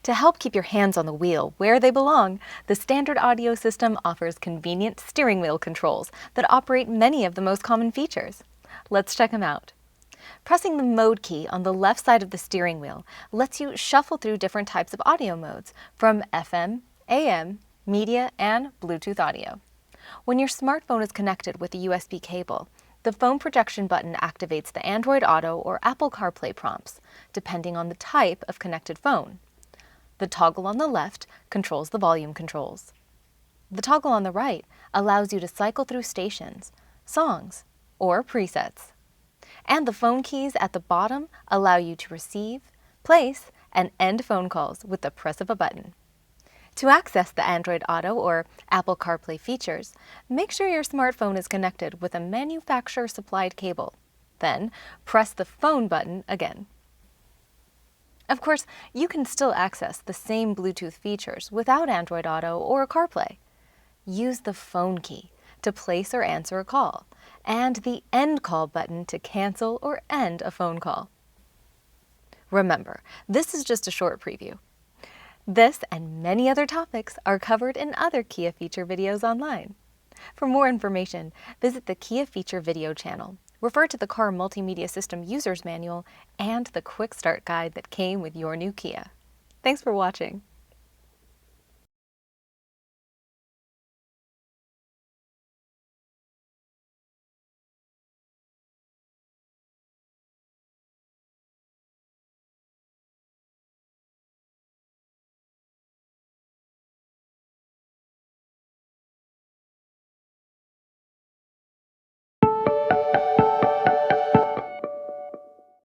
To help keep your hands on the wheel where they belong, the standard audio system offers convenient steering wheel controls that operate many of the most common features. Let's check them out. Pressing the mode key on the left side of the steering wheel lets you shuffle through different types of audio modes, from FM, AM, media, and Bluetooth audio. When your smartphone is connected with a USB cable, the phone projection button activates the Android Auto or Apple CarPlay prompts, depending on the type of connected phone. The toggle on the left controls the volume controls. The toggle on the right allows you to cycle through stations, songs, or presets. And the phone keys at the bottom allow you to receive, place, and end phone calls with the press of a button. To access the Android Auto or Apple CarPlay features, make sure your smartphone is connected with a manufacturer-supplied cable. Then, press the phone button again. Of course, you can still access the same Bluetooth features without Android Auto or CarPlay. Use the phone key to place or answer a call, and the end call button to cancel or end a phone call. Remember, this is just a short preview. This and many other topics are covered in other Kia feature videos online. For more information, visit the Kia Feature Video channel. Refer to the Car Multimedia System User's Manual and the Quick Start Guide that came with your new Kia. Thanks for watching.